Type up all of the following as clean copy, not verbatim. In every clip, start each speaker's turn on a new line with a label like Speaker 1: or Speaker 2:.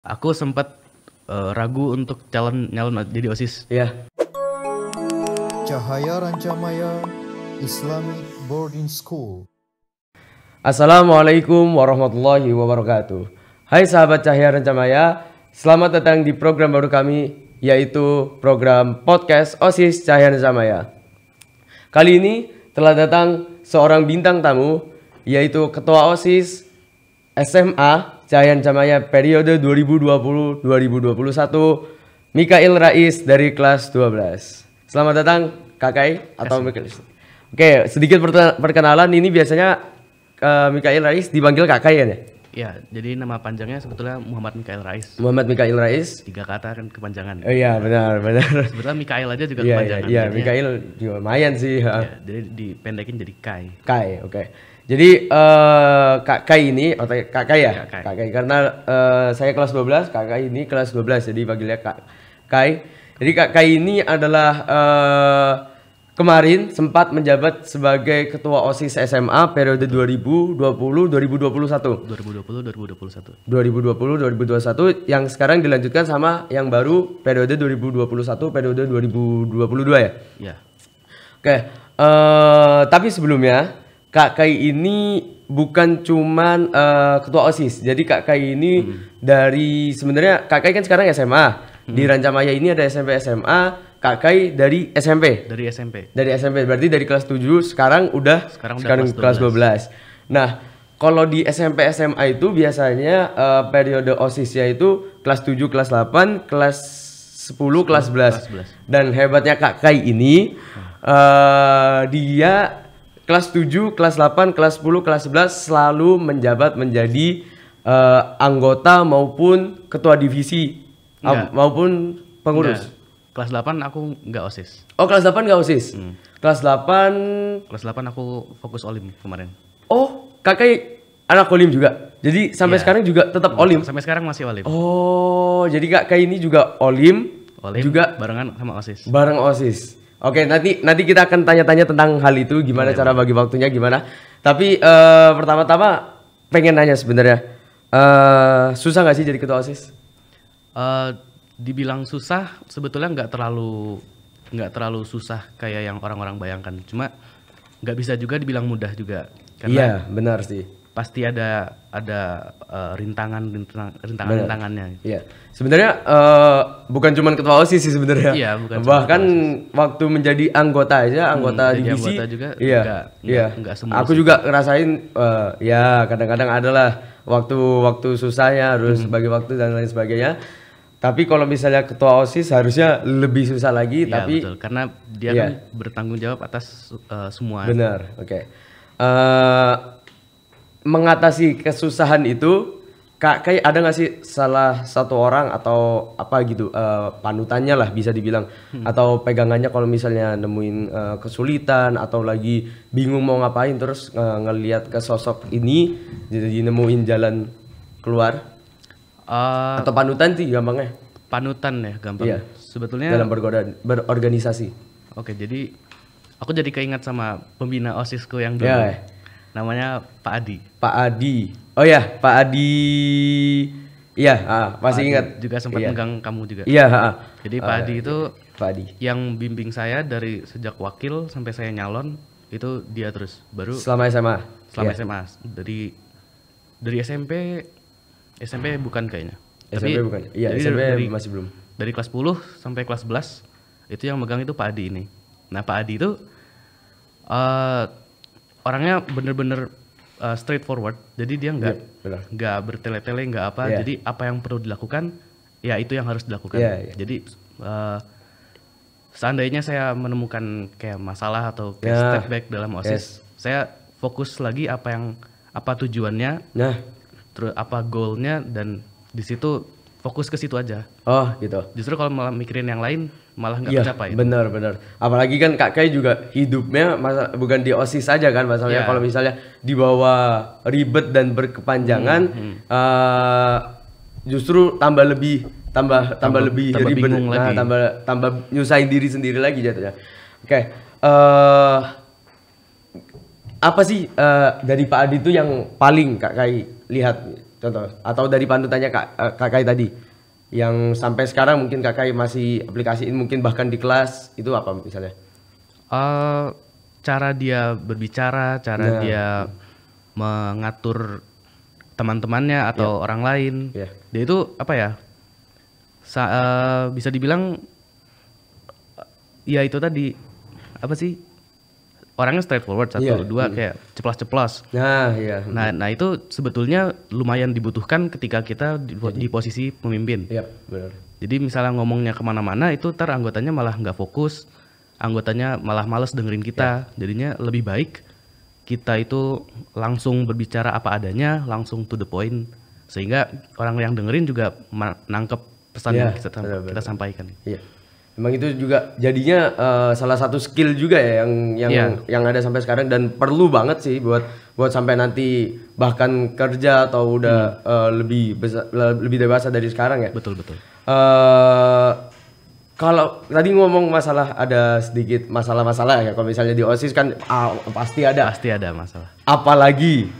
Speaker 1: Aku sempat ragu untuk nyalon jadi OSIS.
Speaker 2: Iya.
Speaker 3: Cahaya Rancamaya Islamic Boarding School.
Speaker 2: Assalamualaikum warahmatullahi wabarakatuh. Hai sahabat Cahaya Rancamaya, selamat datang di program baru kami, yaitu program podcast OSIS Cahaya Rancamaya. Kali ini telah datang seorang bintang tamu, yaitu Ketua OSIS SMA Cahaya Rancamaya periode 2020-2021, Mikail Rais dari kelas 12. Selamat datang Kak Kai atau Mikail. Oke, sedikit perkenalan. Ini biasanya Mikail Rais dipanggil Kak Kai kan ya?
Speaker 1: Iya, jadi nama panjangnya sebetulnya Muhammad Mikail Rais.
Speaker 2: Muhammad Mikail Rais.
Speaker 1: 3 kata kan kepanjangan.
Speaker 2: Oh iya, benar.
Speaker 1: Sebetulnya Mikail aja juga
Speaker 2: Iya,
Speaker 1: kepanjangan.
Speaker 2: iya, Mikail juga lumayan sih.
Speaker 1: Ya, jadi dipendekin jadi Kai.
Speaker 2: Kai, oke. Jadi Kak Kai ini, Kak Kai ya?
Speaker 1: Kak Kai.
Speaker 2: Kak Kai, karena saya kelas 12, Kak Kai ini kelas 12, jadi panggilnya Kak Kai. Jadi Kak Kai ini adalah kemarin sempat menjabat sebagai Ketua OSIS SMA periode 2020-2021.
Speaker 1: 2020-2021.
Speaker 2: 2020-2021 yang sekarang dilanjutkan sama yang baru periode 2021 periode 2022 ya?
Speaker 1: Iya.
Speaker 2: Oke, tapi sebelumnya Kak Kai ini bukan cuman ketua OSIS. Jadi Kak Kai ini dari sebenarnya Kak Kai kan sekarang SMA. Di Rancamaya ini ada SMP SMA, Kak Kai dari SMP.
Speaker 1: Dari SMP.
Speaker 2: Dari SMP berarti dari kelas 7 sekarang udah kelas 12. Nah, kalau di SMP SMA itu biasanya periode OSISnya itu kelas 7, kelas 8, kelas 10, kelas 11. Dan hebatnya Kak Kai ini dia kelas 7, kelas 8, kelas 10, kelas 11 selalu menjabat menjadi anggota maupun ketua divisi maupun pengurus.
Speaker 1: Enggak. Kelas 8 aku nggak OSIS.
Speaker 2: Oh, kelas 8 nggak OSIS? Kelas 8
Speaker 1: aku fokus Olim kemarin.
Speaker 2: Oh, Kakak anak Olim juga? Jadi sampai sekarang juga tetap Olim?
Speaker 1: Sampai sekarang masih Olim.
Speaker 2: Oh, jadi Kakak ini juga Olim juga
Speaker 1: barengan sama OSIS.
Speaker 2: Bareng OSIS. Oke, nanti kita akan tanya-tanya tentang hal itu, gimana cara bagi waktunya gimana. Tapi pertama-tama pengen nanya sebenarnya, susah nggak sih jadi ketua OSIS?
Speaker 1: Dibilang susah, sebetulnya nggak terlalu susah kayak yang orang-orang bayangkan. Cuma nggak bisa juga dibilang mudah juga. Karena
Speaker 2: iya, benar sih.
Speaker 1: Pasti ada rintangannya.
Speaker 2: Iya. Sebenarnya bukan cuma ketua OSIS sih sebenarnya.
Speaker 1: Iya, bukan.
Speaker 2: Bahkan waktu menjadi anggota aja, anggota divisi.
Speaker 1: Anggota juga.
Speaker 2: Enggak
Speaker 1: semua.
Speaker 2: Aku juga ngerasain ya kadang-kadang adalah waktu susahnya harus bagi waktu dan lain sebagainya. Tapi kalau misalnya ketua OSIS harusnya lebih susah lagi,
Speaker 1: ya,
Speaker 2: tapi
Speaker 1: betul. Karena dia kan bertanggung jawab atas semua.
Speaker 2: Benar, oke. Mengatasi kesusahan itu, Kak Kai ada nggak sih salah satu orang atau apa gitu panutannya lah bisa dibilang atau pegangannya kalau misalnya nemuin kesulitan atau lagi bingung mau ngapain terus ngelihat ke sosok ini jadi nemuin jalan keluar atau panutan sih gampangnya?
Speaker 1: Panutan ya gampang.
Speaker 2: Iya.
Speaker 1: Sebetulnya
Speaker 2: dalam berorganisasi.
Speaker 1: Oke, jadi aku jadi keinget sama pembina OSISku yang dulu.
Speaker 2: Ya.
Speaker 1: Namanya Pak Adi.
Speaker 2: Pak Adi. Oh ya, Pak Adi. Iya, masih ingat.
Speaker 1: Juga sempat megang kamu juga.
Speaker 2: Iya,
Speaker 1: Jadi Pak Adi itu
Speaker 2: Pak Adi
Speaker 1: yang bimbing saya dari sejak wakil sampai saya nyalon itu dia terus. Baru
Speaker 2: selama SMA.
Speaker 1: SMA. Dari SMP bukan kayaknya.
Speaker 2: SMP bukan. Iya, SMP masih belum.
Speaker 1: Dari kelas 10 sampai kelas 11 itu yang megang itu Pak Adi ini. Nah, Pak Adi itu orangnya bener-bener straightforward. Jadi dia nggak bertele-tele, nggak apa. Jadi apa yang perlu dilakukan, ya itu yang harus dilakukan. Jadi seandainya saya menemukan kayak masalah atau kayak step back dalam OSIS, saya fokus lagi apa tujuannya, terus apa goalnya, dan di situ fokus ke situ aja. Oh gitu. Justru kalau malah mikirin yang lain malah nggak tercapai.
Speaker 2: Benar. Apalagi kan Kak Kai juga hidupnya bukan di OSIS saja kan masalahnya. Kalau misalnya dibawa ribet dan berkepanjangan, justru tambah lebih ribet, tambah nyusahin diri sendiri lagi jatuhnya. Oke. Apa sih dari Pak Adi itu yang paling Kak Kai lihat Contoh atau dari panutannya Kakai tadi yang sampai sekarang mungkin Kakai masih aplikasiin, mungkin bahkan di kelas itu apa misalnya?
Speaker 1: Cara dia berbicara, cara dia mengatur teman-temannya atau orang lain. Dia itu apa ya? Bisa dibilang ya itu tadi apa sih? Orangnya straightforward, satu, dua kayak ceplas-ceplos. Nah itu sebetulnya lumayan dibutuhkan ketika kita di posisi pemimpin.
Speaker 2: Benar.
Speaker 1: Jadi misalnya ngomongnya kemana-mana itu anggotanya malah nggak fokus, anggotanya malah males dengerin kita. Jadinya lebih baik kita itu langsung berbicara apa adanya, langsung to the point, sehingga orang yang dengerin juga nangkep pesan yang kita sampaikan.
Speaker 2: Emang itu juga jadinya salah satu skill juga ya yang ada sampai sekarang, dan perlu banget sih buat sampai nanti bahkan kerja atau udah lebih dewasa dari sekarang ya.
Speaker 1: Betul.
Speaker 2: Kalau tadi ngomong masalah ada sedikit masalah-masalah ya, kalau misalnya di OSIS kan pasti ada
Speaker 1: masalah.
Speaker 2: Apalagi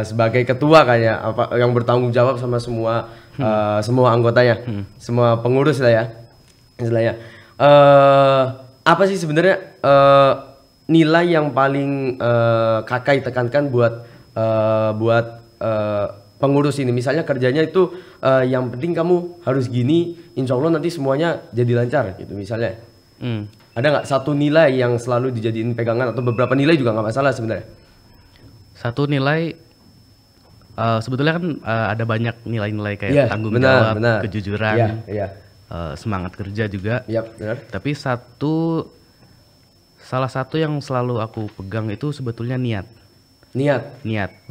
Speaker 2: sebagai ketua kayaknya yang bertanggung jawab sama semua semua anggotanya, semua pengurus lah ya. Istilahnya apa sih sebenarnya nilai yang paling Kakai tekankan buat pengurus ini? Misalnya kerjanya itu yang penting kamu harus gini, insya Allah nanti semuanya jadi lancar gitu misalnya. Ada nggak satu nilai yang selalu dijadiin pegangan, atau beberapa nilai juga nggak masalah sebenarnya?
Speaker 1: Satu nilai sebetulnya kan ada banyak nilai-nilai kayak tanggung jawab, kejujuran, semangat kerja juga.
Speaker 2: Benar.
Speaker 1: Tapi salah satu yang selalu aku pegang itu sebetulnya niat.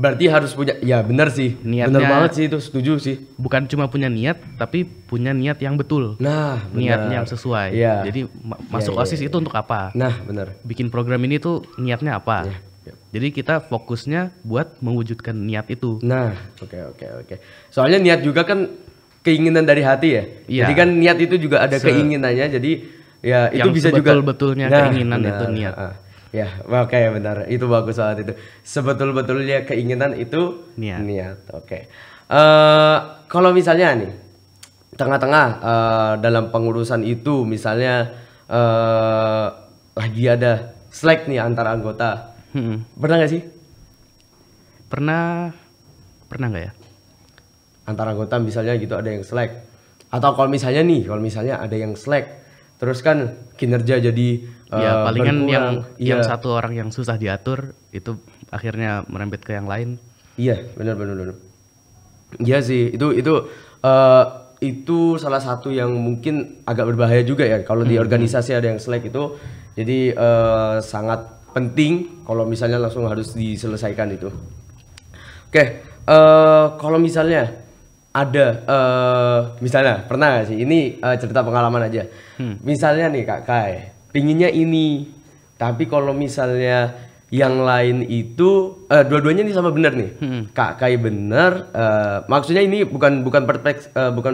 Speaker 1: Berarti harus punya, ya benar sih. Benar banget sih, itu setuju sih. Bukan cuma punya niat, tapi punya niat yang betul. Niatnya yang sesuai. Jadi masuk OSIS itu untuk apa?
Speaker 2: Benar.
Speaker 1: Bikin program ini tuh niatnya apa? Jadi kita fokusnya buat mewujudkan niat itu.
Speaker 2: Oke. Soalnya niat juga kan keinginan dari hati ya. Jadi kan niat itu juga ada keinginannya. Jadi ya itu bisa juga
Speaker 1: sebetul-betulnya keinginan itu niat.
Speaker 2: Oke, benar. Itu bagus banget itu. Sebetul-betulnya keinginan itu niat. Oke. Kalau misalnya nih tengah-tengah dalam pengurusan itu misalnya lagi ada slack nih antara anggota. Pernah nggak sih?
Speaker 1: Pernah nggak ya?
Speaker 2: Antara anggota misalnya gitu ada yang slack, atau kalau misalnya ada yang slack terus kan kinerja jadi
Speaker 1: palingan yang satu orang yang susah diatur itu akhirnya merembet ke yang lain.
Speaker 2: Benar. Iya sih, itu salah satu yang mungkin agak berbahaya juga ya kalau di organisasi ada yang slack itu. Jadi sangat penting kalau misalnya langsung harus diselesaikan itu. Oke, kalau misalnya ada misalnya pernah gak sih ini cerita pengalaman aja. Misalnya nih Kak Kai pinginnya ini, tapi kalau misalnya yang lain itu dua-duanya ini sama benar nih. Kak Kai benar, maksudnya ini bukan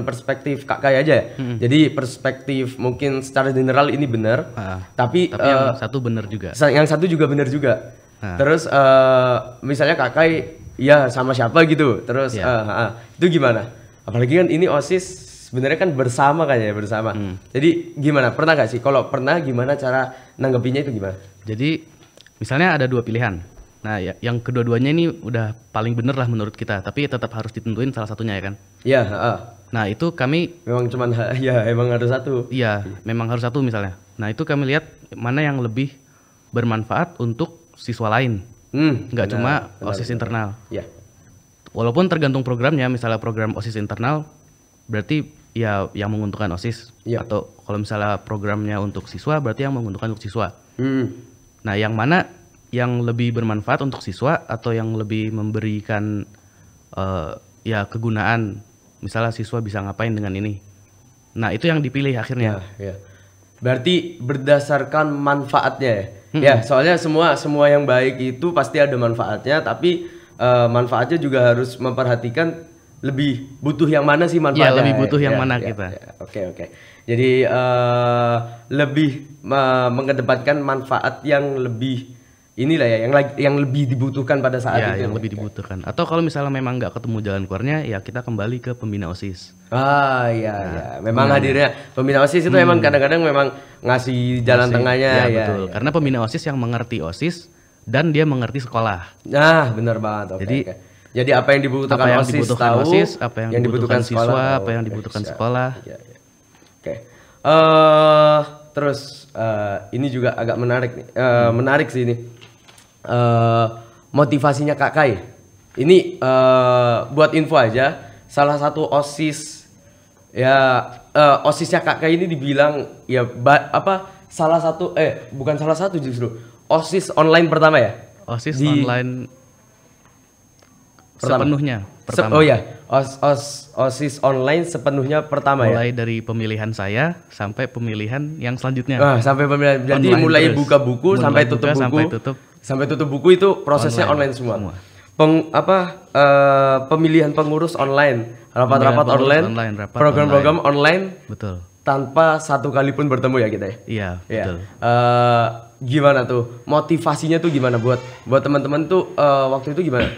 Speaker 2: perspektif Kak Kai aja ya. Jadi perspektif mungkin secara general ini benar, tapi
Speaker 1: yang satu benar juga.
Speaker 2: Yang satu juga benar juga. Terus misalnya Kak Kai ya sama siapa gitu, terus itu gimana? Apalagi kan ini OSIS sebenarnya kan bersama bersama. Jadi gimana? Pernah gak sih? Kalau pernah, gimana cara nanggepinnya itu gimana?
Speaker 1: Jadi misalnya ada dua pilihan. Nah yang kedua-duanya ini udah paling bener lah menurut kita, tapi tetap harus ditentuin salah satunya ya kan? Nah itu kami
Speaker 2: memang cuman emang harus satu.
Speaker 1: Memang harus satu misalnya. Nah itu kami lihat mana yang lebih bermanfaat untuk siswa lain. Nggak cuma OSIS internal. Walaupun tergantung programnya, misalnya program OSIS internal berarti ya yang menguntungkan OSIS, atau kalau misalnya programnya untuk siswa berarti yang menguntungkan untuk siswa. Nah yang mana yang lebih bermanfaat untuk siswa atau yang lebih memberikan kegunaan, misalnya siswa bisa ngapain dengan ini. Nah itu yang dipilih akhirnya.
Speaker 2: Berarti berdasarkan manfaatnya ya. Soalnya semua yang baik itu pasti ada manfaatnya, tapi manfaatnya juga harus memperhatikan lebih butuh yang mana sih manfaatnya.
Speaker 1: Lebih butuh yang mana kita.
Speaker 2: Oke. Jadi lebih mengedepankan manfaat yang lebih inilah ya yang lebih dibutuhkan pada saat
Speaker 1: ya,
Speaker 2: itu.
Speaker 1: Yang lebih dibutuhkan. Atau kalau misalnya memang nggak ketemu jalan keluarnya, ya kita kembali ke pembina OSIS.
Speaker 2: Iya. Memang hadirnya pembina OSIS itu emang kadang-kadang memang ngasih jalan tengahnya.
Speaker 1: Ya, betul. Karena pembina OSIS yang mengerti OSIS dan dia mengerti sekolah.
Speaker 2: Nah, benar banget. Jadi apa yang dibutuhkan OSIS tahu,
Speaker 1: apa yang dibutuhkan siswa, apa yang dibutuhkan sekolah.
Speaker 2: Oke. Terus ini juga agak menarik nih. Menarik sih ini. Motivasinya Kak Kai. Ini buat info aja, salah satu OSIS ya OSISnya Kak Kai ini dibilang ya salah satu bukan salah satu justru OSIS online pertama ya?
Speaker 1: OSIS online sepenuhnya pertama.
Speaker 2: OSIS online sepenuhnya pertama ya?
Speaker 1: Mulai dari pemilihan saya sampai pemilihan yang selanjutnya.
Speaker 2: Sampai pemilihan. Jadi mulai terus. Buka buku sampai tutup buku. Sampai tutup buku itu prosesnya online semua. Pemilihan pengurus online, rapat-rapat online, program-program online.
Speaker 1: Betul.
Speaker 2: Tanpa satu kali pun bertemu ya kita ya.
Speaker 1: Iya, betul.
Speaker 2: Gimana tuh motivasinya tuh gimana buat teman-teman tuh waktu itu gimana?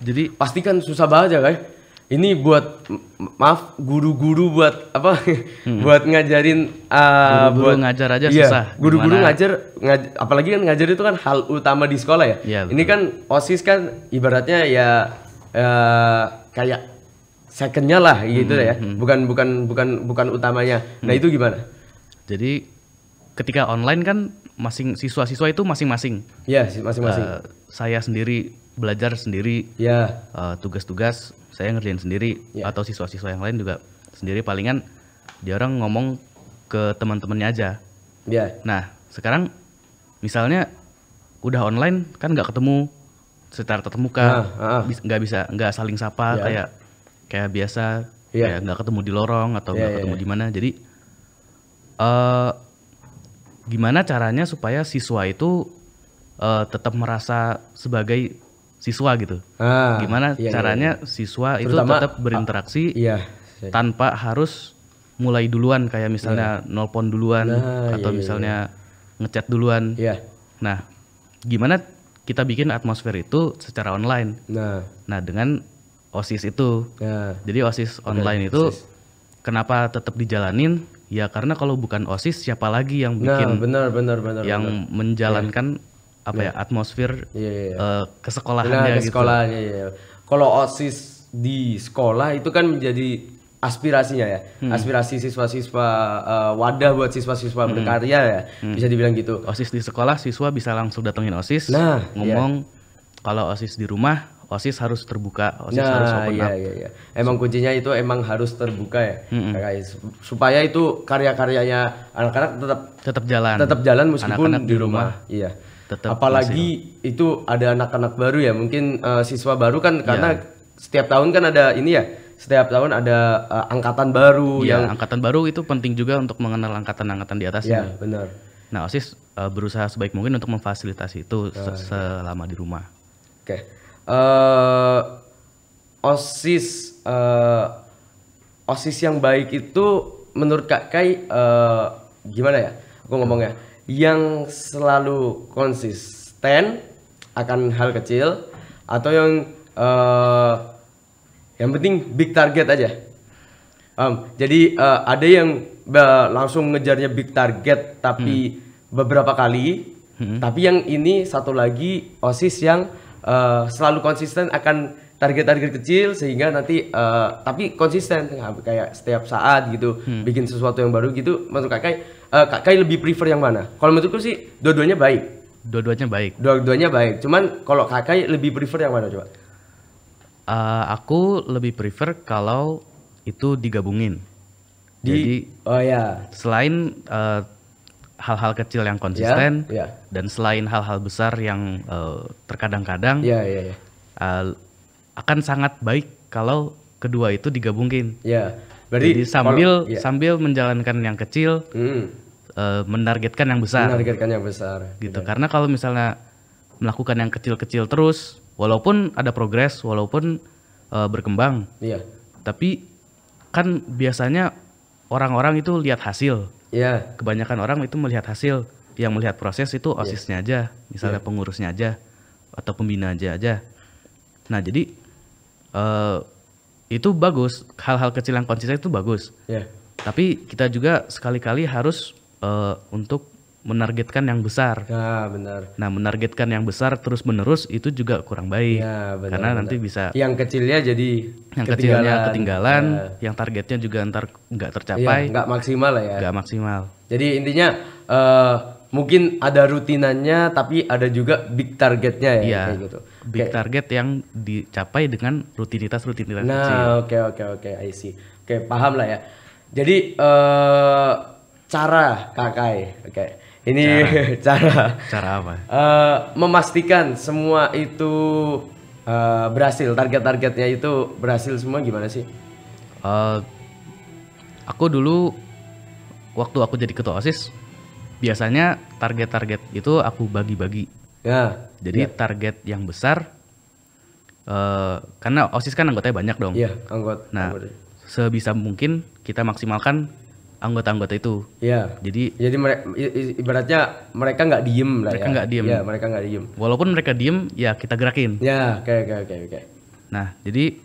Speaker 1: Jadi
Speaker 2: pasti kan susah banget ya guys. Ini buat guru-guru buat apa? Buat ngajarin
Speaker 1: guru ngajar aja susah.
Speaker 2: Guru-guru ngajar apalagi kan ngajar itu kan hal utama di sekolah ya.
Speaker 1: Iya,
Speaker 2: ini kan OSIS kan ibaratnya ya kayak secondnya lah gitu ya. Bukan utamanya. Nah, itu gimana?
Speaker 1: Jadi ketika online kan siswa-siswa itu masing-masing.
Speaker 2: Iya, masing-masing.
Speaker 1: Saya sendiri belajar sendiri.
Speaker 2: Iya.
Speaker 1: Tugas-tugas saya ngerjain sendiri, atau siswa-siswa yang lain juga sendiri. Palingan dia orang ngomong ke teman-temannya aja.
Speaker 2: Iya.
Speaker 1: Nah, sekarang misalnya udah online kan nggak ketemu secara tatap muka, nggak saling sapa kayak biasa, kayak nggak ketemu di lorong atau nggak ketemu di mana. Jadi gimana caranya supaya siswa itu tetap merasa sebagai siswa gitu. Gimana caranya siswa itu tetap berinteraksi tanpa harus mulai duluan, kayak misalnya nelpon duluan atau misalnya ngechat duluan. Nah, gimana kita bikin atmosfer itu secara online? Nah, dengan OSIS itu. Jadi OSIS online itu kenapa tetap dijalanin? Ya karena kalau bukan OSIS siapa lagi yang bikin yang menjalankan atmosfer kesekolahannya gitu.
Speaker 2: Kalau OSIS di sekolah itu kan menjadi aspirasinya ya. Aspirasi siswa-siswa, wadah buat siswa-siswa berkarya ya. Bisa dibilang gitu.
Speaker 1: OSIS di sekolah siswa bisa langsung datengin OSIS, ngomong. Kalau OSIS di rumah, OSIS harus terbuka, OSIS harus open up.
Speaker 2: Emang kuncinya itu emang harus terbuka ya. Supaya itu karya-karyanya anak-anak tetap jalan meskipun di rumah. Iya. Apalagi itu ada anak-anak baru ya, mungkin siswa baru kan, karena setiap tahun kan ada ini ya, setiap tahun ada angkatan baru.
Speaker 1: Angkatan baru itu penting juga untuk mengenal angkatan-angkatan di atasnya.
Speaker 2: Iya, benar.
Speaker 1: Nah, OSIS berusaha sebaik mungkin untuk memfasilitasi itu selama di rumah.
Speaker 2: Oke. OSIS yang baik itu menurut Kak Kai gimana ya? Aku ngomongnya yang selalu konsisten akan hal kecil, atau yang penting big target aja. Jadi ada yang langsung ngejarnya big target tapi beberapa kali, tapi yang ini satu lagi OSIS yang selalu konsisten akan target-target kecil, sehingga nanti tapi konsisten kayak setiap saat gitu bikin sesuatu yang baru gitu. Menurut Kak Kai lebih prefer yang mana? Kalau menurutku sih dua-duanya baik. Dua-duanya baik. Cuman kalau Kak Kai lebih prefer yang mana coba?
Speaker 1: Aku lebih prefer kalau itu digabungin. Jadi selain hal-hal kecil yang konsisten dan selain hal-hal besar yang terkadang-kadang akan sangat baik kalau kedua itu digabungin. Jadi sambil menjalankan yang kecil, menargetkan yang besar. Gitu. Karena kalau misalnya melakukan yang kecil-kecil terus, walaupun ada progres, walaupun berkembang, tapi kan biasanya orang-orang itu lihat hasil. Kebanyakan orang itu melihat hasil. yang melihat proses itu OSIS-nya aja, misalnya pengurusnya aja atau pembina aja. Nah, jadi itu bagus, hal-hal kecil yang konsisten itu bagus. Tapi kita juga sekali-kali harus untuk menargetkan yang besar.
Speaker 2: Benar.
Speaker 1: Nah, menargetkan yang besar terus-menerus itu juga kurang baik. Karena nanti bisa
Speaker 2: yang kecilnya jadi
Speaker 1: ketinggalan, yang targetnya juga ntar nggak tercapai.
Speaker 2: Nggak maksimal lah ya.
Speaker 1: Nggak maksimal.
Speaker 2: Jadi intinya mungkin ada rutinannya, tapi ada juga big targetnya ya, kayak gitu.
Speaker 1: Big target yang dicapai dengan rutinitas kecil.
Speaker 2: Nah, oke, I see. Oke, paham lah ya. Jadi cara Kakai, ini cara
Speaker 1: apa?
Speaker 2: Memastikan semua itu berhasil, target-targetnya itu berhasil semua gimana sih?
Speaker 1: Aku dulu waktu aku jadi ketua OSIS, biasanya target-target itu aku bagi-bagi. Jadi target yang besar, karena OSIS kan anggotanya banyak dong. Nah, sebisa mungkin kita maksimalkan anggota-anggota itu. Jadi
Speaker 2: ibaratnya mereka nggak diem lah.
Speaker 1: Mereka nggak diem. Walaupun mereka diem, ya kita gerakin.
Speaker 2: Oke.
Speaker 1: Nah, jadi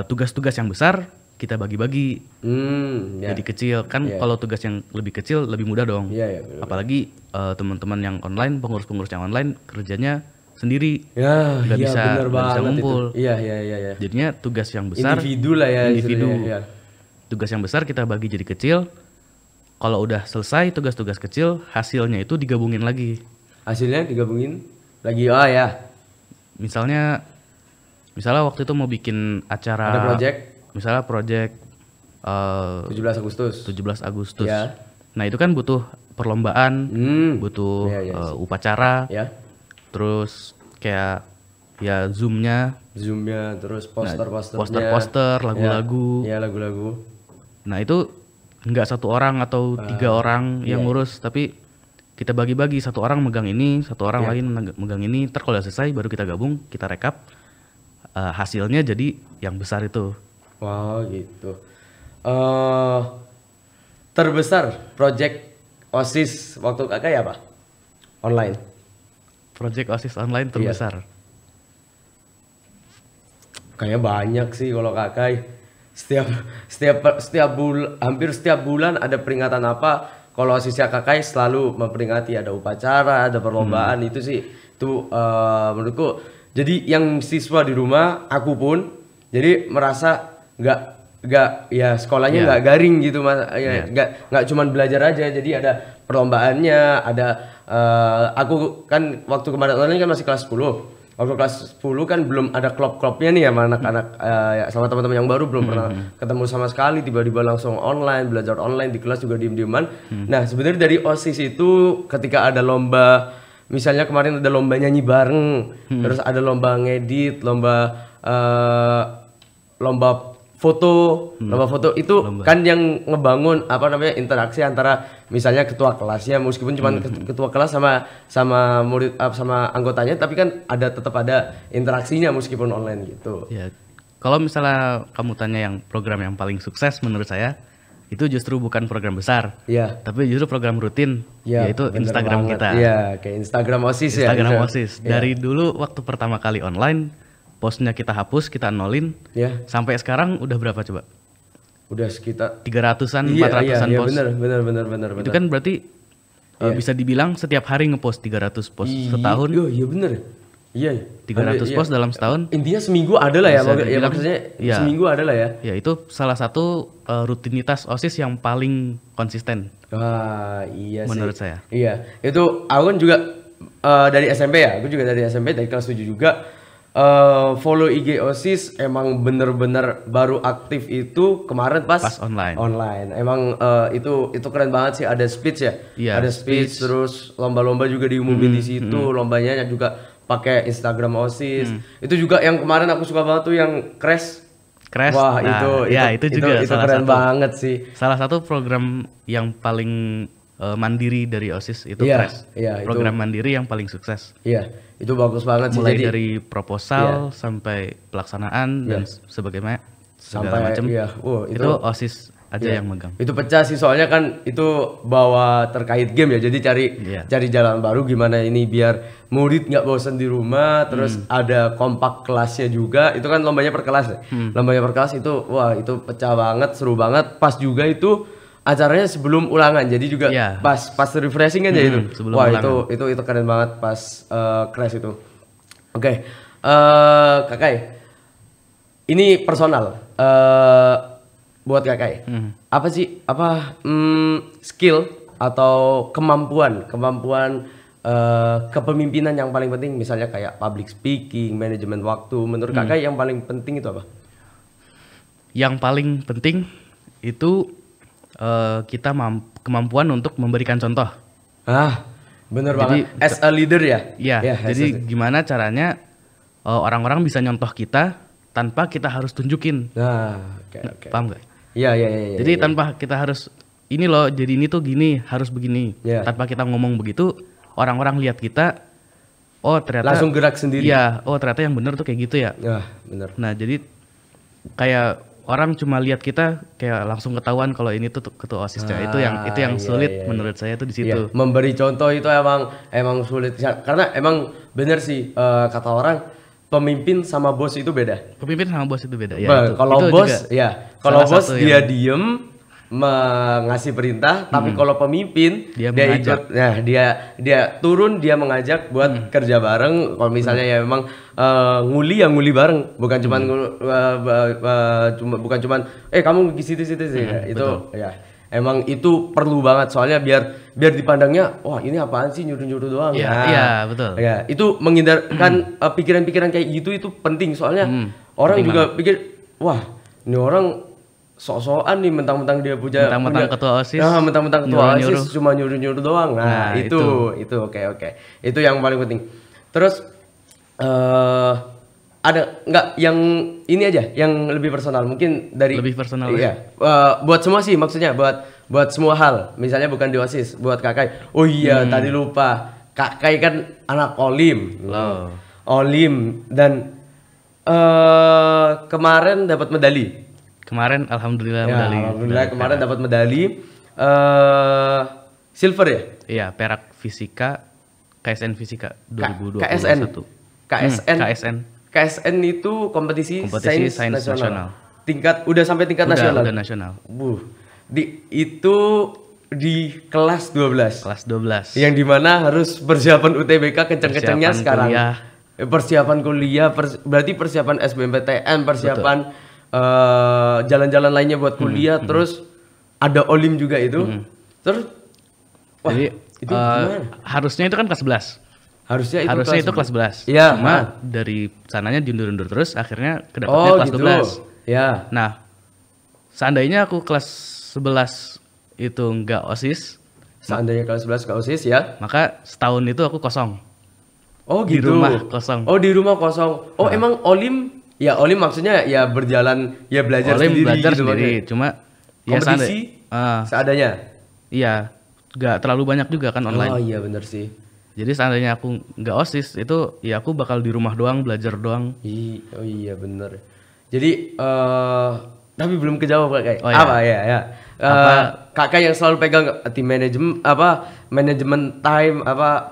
Speaker 1: tugas-tugas yang besar kita bagi-bagi. Jadi kecil kan, kalau tugas yang lebih kecil lebih mudah dong. Apalagi teman-teman yang online, pengurus-pengurus yang online kerjanya sendiri, nggak bisa ngumpul. Jadinya tugas yang besar
Speaker 2: individu lah ya.
Speaker 1: Tugas yang besar kita bagi jadi kecil. Kalau udah selesai tugas-tugas kecil, hasilnya itu digabungin lagi. Misalnya waktu itu mau bikin acara.
Speaker 2: Ada project.
Speaker 1: Misalnya project 17 Agustus. Nah, itu kan butuh perlombaan, butuh upacara. Terus kayak ya Zoom-nya,
Speaker 2: terus poster-poster,
Speaker 1: lagu-lagu.
Speaker 2: Lagu-lagu.
Speaker 1: Nah, itu nggak satu orang atau 3 orang yang ngurus, tapi kita bagi-bagi, satu orang megang ini, satu orang lain megang ini. Ntar kalau udah selesai baru kita gabung, kita rekap hasilnya jadi yang besar itu.
Speaker 2: Gitu. Terbesar project OSIS waktu Kakai apa? Online.
Speaker 1: Project OSIS online terbesar.
Speaker 2: Kayaknya banyak sih kalau Kakai. Hampir setiap bulan ada peringatan apa. Kalau OSISnya Kakai selalu memperingati, ada upacara, ada perlombaan. Itu sih, itu menurutku. Jadi yang siswa di rumah, aku pun jadi merasa nggak ya sekolahnya nggak garing gitu mas. Nggak cuman belajar aja. Jadi ada perlombaannya, ada aku kan waktu kemarin online kan masih kelas 10. Waktu kelas 10 kan belum ada klub-klubnya nih sama anak-anak, sama teman-teman yang baru belum pernah ketemu sama sekali, tiba-tiba langsung online, belajar online, di kelas juga diem-dieman. Nah, sebenarnya dari OSIS itu ketika ada lomba, misalnya kemarin ada lomba nyanyi bareng, terus ada lomba ngedit, lomba foto itu kan yang ngebangun interaksi antara misalnya ketua kelasnya, meskipun cuma ketua kelas sama murid sama anggotanya, tapi kan tetap ada interaksinya meskipun online gitu.
Speaker 1: Kalau misalnya kamu tanya yang program yang paling sukses menurut saya, itu justru bukan program besar, tapi justru program rutin, yaitu Instagram
Speaker 2: banget.
Speaker 1: kita.
Speaker 2: Kayak Instagram OSIS
Speaker 1: OSIS. Dari dulu waktu pertama kali online, postnya kita hapus, kita nolin. Sampai sekarang udah berapa coba?
Speaker 2: Udah sekitar
Speaker 1: 300-an, 400-an post.
Speaker 2: Bener.
Speaker 1: Itu kan berarti bisa dibilang setiap hari ngepost 300 post setahun.
Speaker 2: Iya bener.
Speaker 1: 300 post dalam setahun.
Speaker 2: Intinya seminggu ada lah ya, maksudnya seminggu ada lah ya.
Speaker 1: Ya, itu salah satu rutinitas OSIS yang paling konsisten.
Speaker 2: Iya
Speaker 1: menurut
Speaker 2: sih.
Speaker 1: saya.
Speaker 2: Iya, itu aku kan juga dari SMP ya. Aku juga dari SMP, dari kelas 7 juga. Follow IG OSIS emang bener-bener baru aktif itu kemarin pas online. Emang itu keren banget sih, ada speech ya. Ada speech, terus lomba-lomba juga diumumin di situ, lombanya juga pakai Instagram OSIS. Itu juga yang kemarin aku suka banget tuh yang Crash. Wah, itu juga itu keren banget sih.
Speaker 1: Salah satu program yang paling mandiri dari OSIS itu Crash. Program mandiri yang paling sukses.
Speaker 2: Itu bagus banget sih.
Speaker 1: Mulai dari proposal sampai pelaksanaan dan sebagaimana segala macam. Itu OSIS aja yang megang.
Speaker 2: Itu pecah sih soalnya kan itu bawa terkait game ya. Jadi cari jalan baru gimana ini biar murid nggak bosan di rumah. Terus ada kompak kelasnya juga. Itu kan lombanya per kelas ya. Lombanya per kelas itu wah itu pecah banget, seru banget. Pas juga itu acaranya sebelum ulangan. Jadi juga pas refreshing aja itu. Wah ulangan. itu keren banget pas kelas itu. Oke. Kakai. Ini personal. Buat Kakai. Apa sih skill atau kemampuan kepemimpinan yang paling penting, misalnya kayak public speaking, manajemen waktu, menurut Kakai yang paling penting itu apa?
Speaker 1: Yang paling penting itu kita kemampuan untuk memberikan contoh.
Speaker 2: Bener banget. As a leader ya?
Speaker 1: Iya. Jadi gimana caranya orang-orang bisa nyontoh kita tanpa kita harus tunjukin.
Speaker 2: Okay.
Speaker 1: Paham gak?
Speaker 2: Iya.
Speaker 1: Jadi tanpa kita harus ini loh, jadi ini tuh gini, harus begini. Tanpa kita ngomong begitu, orang-orang lihat kita, oh ternyata
Speaker 2: langsung gerak sendiri.
Speaker 1: Iya, oh ternyata yang benar tuh kayak gitu ya.
Speaker 2: Bener.
Speaker 1: Nah jadi kayak orang cuma lihat kita kayak langsung ketahuan kalau ini tuh ketua OSISnya. Itu yang sulit menurut saya tuh di situ.
Speaker 2: Memberi contoh itu emang sulit karena emang bener sih kata orang pemimpin sama bos itu beda.
Speaker 1: Pemimpin sama bos itu beda ya.
Speaker 2: Kalau bos kalau bos dia diem mengasih perintah, tapi kalau pemimpin dia ikut. Nah, dia turun, dia mengajak buat kerja bareng. Kalau misalnya ya memang nguli bareng, bukan cuman kamu di situ sih. Itu betul. Ya. Emang itu perlu banget soalnya biar dipandangnya wah ini apaan sih nyuruh doang.
Speaker 1: Iya, betul.
Speaker 2: Ya, itu menghindarkan pikiran-pikiran kayak gitu itu penting soalnya orang juga pikir wah ini orang sok-sokan nih mentang-mentang dia punya
Speaker 1: ketua OSIS.
Speaker 2: Mentang-mentang ketua OSIS cuma nyuruh doang. Nah, itu oke. Itu yang paling penting. Terus ada nggak yang ini aja yang lebih personal mungkin dari
Speaker 1: lebih personal
Speaker 2: buat semua sih maksudnya buat semua hal misalnya bukan di OSIS buat Kakai. Tadi lupa Kakai kan anak Olim dan kemarin dapat medali.
Speaker 1: Kemarin alhamdulillah
Speaker 2: kemarin dapat medali silver ya?
Speaker 1: Iya, perak fisika KSN Fisika 2021.
Speaker 2: KSN itu kompetisi sains nasional. Udah sampai tingkat nasional.
Speaker 1: Udah nasional.
Speaker 2: Itu di kelas 12.
Speaker 1: Kelas 12.
Speaker 2: Yang dimana harus persiapan UTBK kenceng-kencengnya sekarang. Persiapan kuliah, berarti persiapan SBMPTN, persiapan jalan-jalan lainnya buat kuliah, terus ada Olim juga itu. Terus
Speaker 1: jadi itu harusnya itu kan kelas 11. Harusnya itu kelas 11.
Speaker 2: Ya,
Speaker 1: cuma dari sananya diundur-undur terus akhirnya kedapatnya kelas 12.
Speaker 2: Ya.
Speaker 1: Nah, seandainya aku kelas 11 itu enggak OSIS,
Speaker 2: seandainya kelas 11 enggak OSIS ya,
Speaker 1: maka setahun itu aku kosong.
Speaker 2: Gitu.
Speaker 1: Di rumah kosong.
Speaker 2: Di rumah kosong. Emang Olim? Ya Olim maksudnya ya berjalan ya belajar
Speaker 1: Olim
Speaker 2: sendiri
Speaker 1: belajar
Speaker 2: gitu
Speaker 1: sendiri, cuma
Speaker 2: kompetisi seadanya.
Speaker 1: Iya, enggak terlalu banyak juga kan online.
Speaker 2: Oh iya benar sih.
Speaker 1: Jadi seandainya aku nggak OSIS itu ya aku bakal di rumah doang belajar doang.
Speaker 2: Oh iya bener. Jadi tapi belum kejawab Kak.
Speaker 1: Apa
Speaker 2: Kakak yang selalu pegang tim manajemen time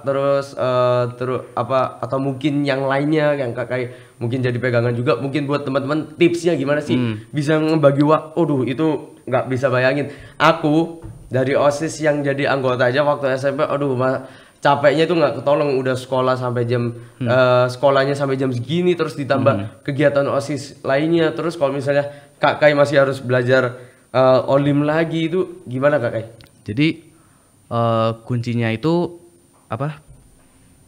Speaker 2: terus atau mungkin yang lainnya yang Kakak mungkin jadi pegangan juga mungkin buat teman-teman tipsnya gimana sih bisa ngebagi waktu. Itu nggak bisa bayangin. Aku dari OSIS yang jadi anggota aja waktu SMP capeknya itu nggak ketolong udah sekolah sampai jam sekolahnya sampai jam segini terus ditambah kegiatan OSIS lainnya terus kalau misalnya Kak Kai masih harus belajar Olim lagi itu gimana Kak Kai?
Speaker 1: Jadi kuncinya itu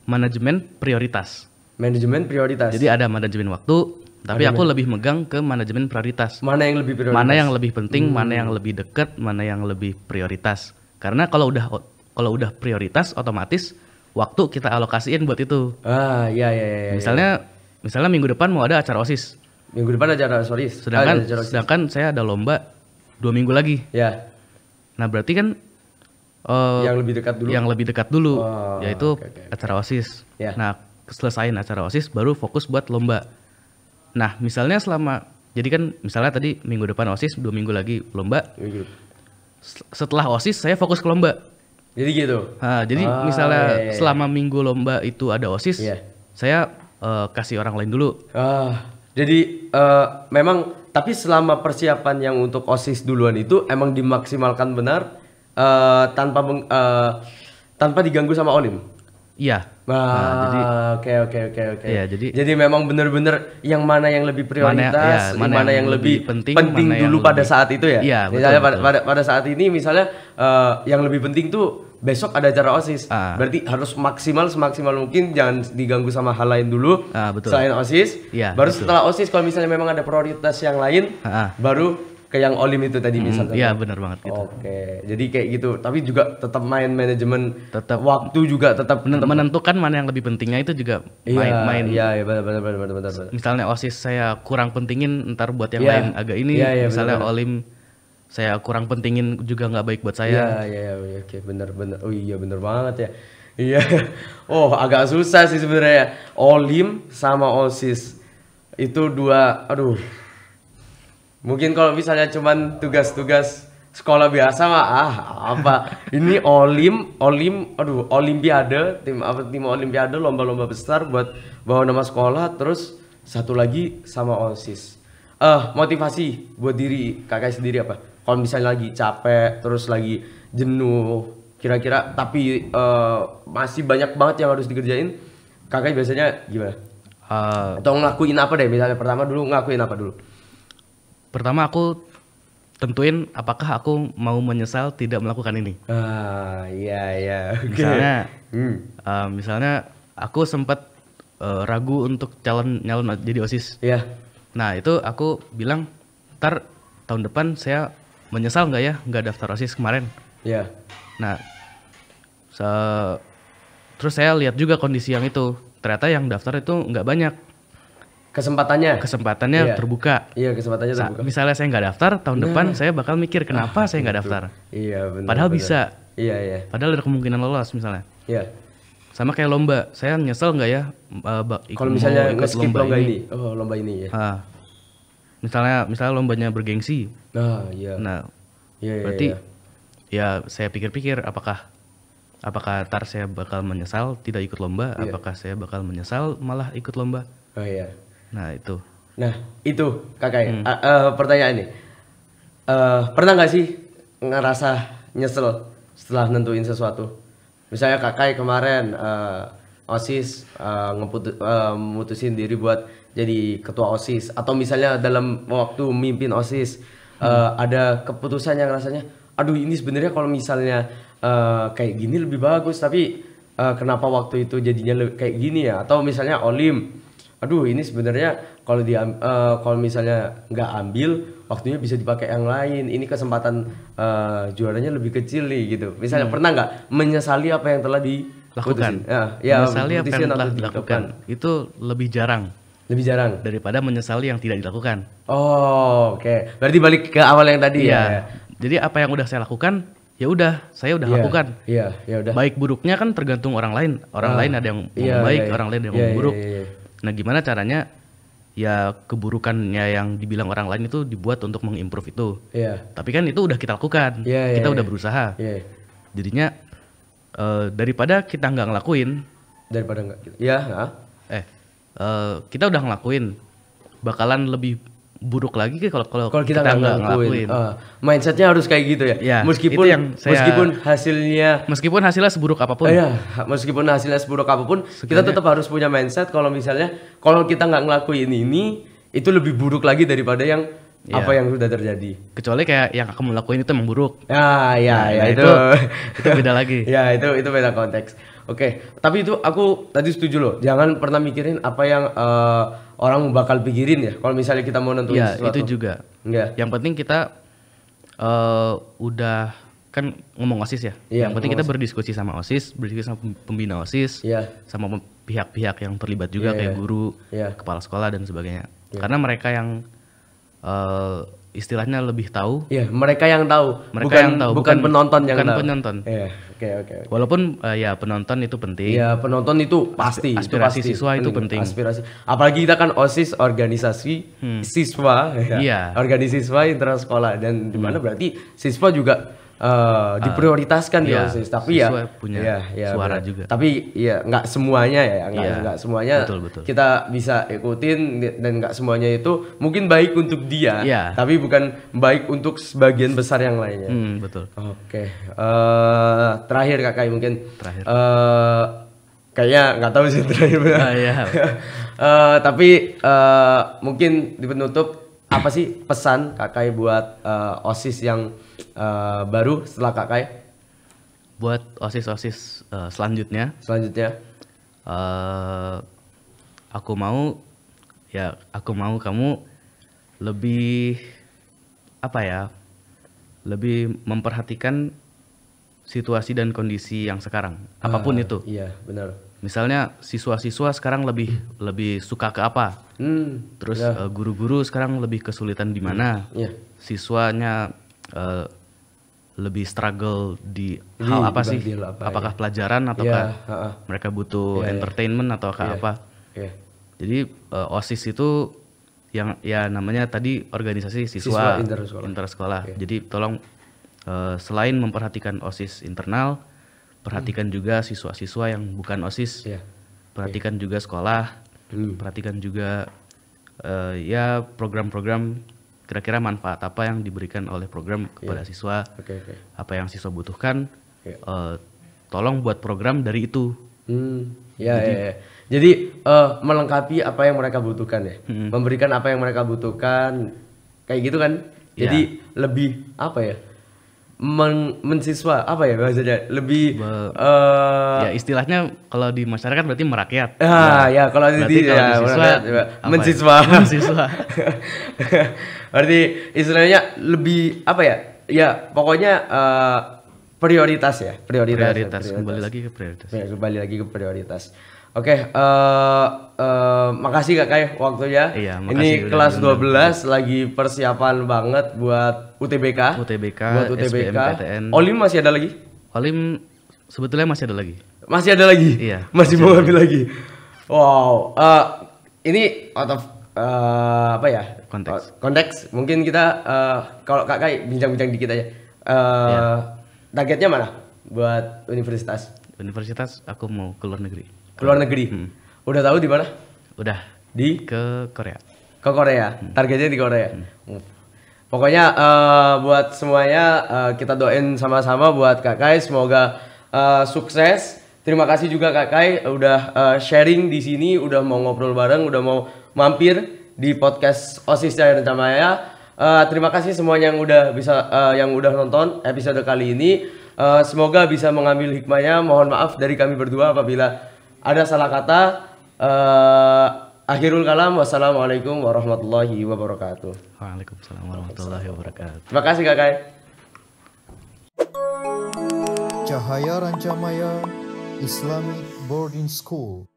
Speaker 1: manajemen prioritas.
Speaker 2: Jadi
Speaker 1: ada manajemen waktu tapi aku lebih megang ke manajemen prioritas.
Speaker 2: Mana yang lebih prioritas?
Speaker 1: Mana yang lebih penting, mana yang lebih dekat, mana yang lebih prioritas. Karena kalau udah prioritas otomatis waktu kita alokasiin buat itu.
Speaker 2: Iya.
Speaker 1: Misalnya minggu depan mau ada acara OSIS.
Speaker 2: Minggu depan ada acara OSIS.
Speaker 1: Sedangkan saya ada lomba 2 minggu lagi.
Speaker 2: Ya.
Speaker 1: Nah, berarti kan
Speaker 2: yang lebih dekat dulu.
Speaker 1: Yaitu acara OSIS.
Speaker 2: Ya.
Speaker 1: Nah, selesain acara OSIS baru fokus buat lomba. Nah, misalnya selama Jadi kan misalnya tadi minggu depan OSIS, 2 minggu lagi lomba. Setelah OSIS saya fokus ke lomba.
Speaker 2: Jadi gitu.
Speaker 1: Nah, jadi misalnya selama minggu lomba itu ada OSIS, saya kasih orang lain dulu.
Speaker 2: Jadi memang tapi selama persiapan yang untuk OSIS duluan itu emang dimaksimalkan benar tanpa diganggu sama Olim.
Speaker 1: Iya.
Speaker 2: Jadi oke.
Speaker 1: Iya,
Speaker 2: jadi memang benar-benar yang mana yang lebih prioritas, mana yang lebih penting dulu pada saat itu ya.
Speaker 1: Iya,
Speaker 2: misalnya
Speaker 1: betul.
Speaker 2: pada saat ini misalnya yang lebih penting tuh besok ada acara OSIS. Berarti harus semaksimal mungkin, jangan diganggu sama hal lain dulu. Selain OSIS. Baru setelah OSIS kalau misalnya memang ada prioritas yang lain, baru ke yang Olim itu tadi misalnya.
Speaker 1: Iya, benar banget gitu.
Speaker 2: Oke. Jadi kayak gitu. Tapi juga tetap main manajemen, tetap waktu juga tetap
Speaker 1: menentukan mana yang lebih pentingnya itu juga main.
Speaker 2: Iya, benar.
Speaker 1: Misalnya OSIS saya kurang pentingin, ntar buat yang lain agak ini. Misalnya bener. Olim saya kurang pentingin juga nggak baik buat saya.
Speaker 2: Iya, oke, benar. Oh iya, benar banget ya. Iya. Oh, agak susah sih sebenarnya. Olim sama OSIS itu dua, aduh. Mungkin kalau misalnya cuman tugas-tugas sekolah biasa mah apa. Ini olimpiade, tim olimpiade, lomba-lomba besar buat bawa nama sekolah, terus satu lagi sama OSIS. Motivasi buat diri kakak sendiri apa? Kalau misalnya lagi capek, terus lagi jenuh, kira-kira tapi masih banyak banget yang harus dikerjain, kakak biasanya gimana? Atau ngelakuin apa deh? Misalnya pertama dulu ngelakuin apa dulu?
Speaker 1: Pertama aku tentuin apakah aku mau menyesal tidak melakukan ini.
Speaker 2: Iya.
Speaker 1: Misalnya aku sempat ragu untuk nyalon jadi OSIS.
Speaker 2: Iya.
Speaker 1: Nah itu aku bilang, ntar tahun depan saya menyesal nggak ya nggak daftar OSIS kemarin.
Speaker 2: Iya.
Speaker 1: Nah terus saya lihat juga kondisi yang itu, ternyata yang daftar itu nggak banyak. Kesempatannya terbuka.
Speaker 2: Iya, kesempatannya terbuka.
Speaker 1: Misalnya saya nggak daftar, tahun depan saya bakal mikir kenapa saya nggak daftar.
Speaker 2: Iya, benar.
Speaker 1: Padahal bisa.
Speaker 2: Iya.
Speaker 1: Padahal ada kemungkinan lolos misalnya.
Speaker 2: Iya.
Speaker 1: Sama kayak lomba, saya nyesel nggak ya
Speaker 2: kalau misalnya nge-skip lomba ini. Lomba ini ya.
Speaker 1: Misalnya lombanya bergengsi.
Speaker 2: Iya.
Speaker 1: Nah, berarti ya saya pikir-pikir apakah ntar saya bakal menyesal tidak ikut lomba, apakah saya bakal menyesal malah ikut lomba.
Speaker 2: Oh iya.
Speaker 1: Nah
Speaker 2: itu kakak pertanyaan ini, pernah nggak sih ngerasa nyesel setelah nentuin sesuatu? Misalnya kakak kemarin OSIS mutusin diri buat jadi ketua OSIS, atau misalnya dalam waktu mimpin OSIS ada keputusan yang rasanya aduh ini sebenarnya kalau misalnya kayak gini lebih bagus, tapi kenapa waktu itu jadinya kayak gini ya? Atau misalnya Olim, aduh ini sebenarnya kalau misalnya nggak ambil waktunya bisa dipakai yang lain, ini kesempatan juaranya lebih kecil nih gitu. Misalnya pernah nggak menyesali apa yang telah dilakukan?
Speaker 1: Menyesali apa yang telah dilakukan itu lebih jarang daripada menyesali yang tidak dilakukan.
Speaker 2: Oke. Berarti balik ke awal yang tadi ya.
Speaker 1: Jadi apa yang udah saya lakukan, ya udah saya udah lakukan.
Speaker 2: Iya, ya udah.
Speaker 1: Baik buruknya kan tergantung orang lain. Orang lain ada yang mau baik, orang lain ada yang mau buruk. Nah, gimana caranya ya keburukannya yang dibilang orang lain itu dibuat untuk mengimprove itu. Tapi kan itu udah kita lakukan. Kita udah berusaha. Jadinya daripada kita nggak ngelakuin, kita udah ngelakuin, bakalan lebih buruk lagi kalau kita nggak ngelakuin.
Speaker 2: Mindsetnya harus kayak gitu ya. Meskipun hasilnya seburuk apapun. Meskipun hasilnya seburuk apapun, kita tetap harus punya mindset kalau misalnya kalau kita nggak ngelakuin ini, itu lebih buruk lagi daripada yang apa yang sudah terjadi.
Speaker 1: Kecuali kayak yang kamu lakuin itu emang buruk.
Speaker 2: Itu
Speaker 1: beda lagi.
Speaker 2: Itu beda konteks. Oke, tapi itu aku tadi setuju loh. Jangan pernah mikirin apa yang orang bakal pikirin ya. Kalau misalnya kita mau nentuin sesuatu.
Speaker 1: Itu juga. Yang penting kita udah kan ngomong OSIS ya. Yang penting kita berdiskusi sama OSIS, berdiskusi sama pembina OSIS, sama pihak-pihak yang terlibat juga kayak guru, kepala sekolah dan sebagainya. Karena mereka yang istilahnya lebih tahu.
Speaker 2: Iya, mereka yang tahu. Bukan penonton yang tahu.
Speaker 1: Bukan penonton.
Speaker 2: Iya, oke.
Speaker 1: Walaupun ya penonton itu penting.
Speaker 2: Iya, penonton itu pasti.
Speaker 1: Aspirasi siswa itu penting.
Speaker 2: Aspirasi. Apalagi kita kan OSIS organisasi siswa,
Speaker 1: Iya.
Speaker 2: Organisasi siswa intrasekolah dan di mana berarti siswa juga diprioritaskan di OSIS, tapi
Speaker 1: siswa punya suara
Speaker 2: benar.
Speaker 1: juga.
Speaker 2: Tapi ya nggak semuanya nggak semuanya
Speaker 1: betul.
Speaker 2: kita bisa ikutin dan nggak semuanya itu mungkin baik untuk dia,
Speaker 1: Iya.
Speaker 2: tapi bukan baik untuk sebagian besar yang lainnya.
Speaker 1: Betul.
Speaker 2: Oke, terakhir Kakak mungkin.
Speaker 1: Terakhir.
Speaker 2: Kayaknya nggak tahu sih terakhir.
Speaker 1: Iya.
Speaker 2: Tapi mungkin di penutup apa sih pesan Kakak buat OSIS yang baru setelah Kakak?
Speaker 1: Buat OSIS selanjutnya. Aku mau kamu lebih lebih memperhatikan situasi dan kondisi yang sekarang, apapun itu.
Speaker 2: Iya, benar.
Speaker 1: Misalnya siswa-siswa sekarang lebih suka ke apa? Terus guru-guru sekarang lebih kesulitan di mana? Siswanya lebih struggle di hal apa sih? Apakah pelajaran ataukah mereka butuh entertainment ataukah apa? Jadi OSIS itu yang ya namanya tadi organisasi siswa intersekolah. Jadi tolong selain memperhatikan OSIS internal, perhatikan juga siswa-siswa yang bukan OSIS. Perhatikan juga sekolah, perhatikan juga ya program-program kira-kira manfaat apa yang diberikan oleh program kepada siswa, apa yang siswa butuhkan, tolong buat program dari itu.
Speaker 2: Jadi melengkapi apa yang mereka butuhkan ya, memberikan apa yang mereka butuhkan, kayak gitu kan. Jadi lebih apa ya, mensiswa apa ya bahasanya, lebih
Speaker 1: ya istilahnya kalau di masyarakat berarti merakyat.
Speaker 2: Kalau di siswa mensiswa. Berarti istilahnya lebih apa ya? Ya pokoknya prioritas.
Speaker 1: Kembali lagi ke prioritas.
Speaker 2: Oke, makasih Kakak waktunya.
Speaker 1: Makasih.
Speaker 2: Ini kelas 12 lagi persiapan banget buat UTBK.
Speaker 1: SBMPTN.
Speaker 2: Olim masih ada lagi?
Speaker 1: Olim sebetulnya masih ada lagi.
Speaker 2: Masih ada lagi?
Speaker 1: Iya.
Speaker 2: Masih mau ambil lagi. Wow. Ini out of konteks. Mungkin kita kalau Kakak bincang-bincang dikit aja. Targetnya mana buat universitas?
Speaker 1: Universitas aku mau ke luar negeri.
Speaker 2: Keluar negeri. Udah tahu di mana?
Speaker 1: Udah. Ke Korea.
Speaker 2: Ke Korea. Targetnya di Korea. Pokoknya buat semuanya kita doain sama-sama buat Kakak, semoga sukses. Terima kasih juga Kakak udah sharing di sini, udah mau ngobrol bareng, udah mau mampir di podcast OSIS Cahaya Rencamaya. Terima kasih semuanya yang udah nonton episode kali ini. Semoga bisa mengambil hikmahnya. Mohon maaf dari kami berdua apabila ada salah kata. Akhirul kalam. Wassalamualaikum warahmatullahi wabarakatuh.
Speaker 1: Waalaikumsalam warahmatullahi wabarakatuh.
Speaker 2: Terima kasih Kakak.
Speaker 3: Cahaya Rancamaya Islamic Boarding School.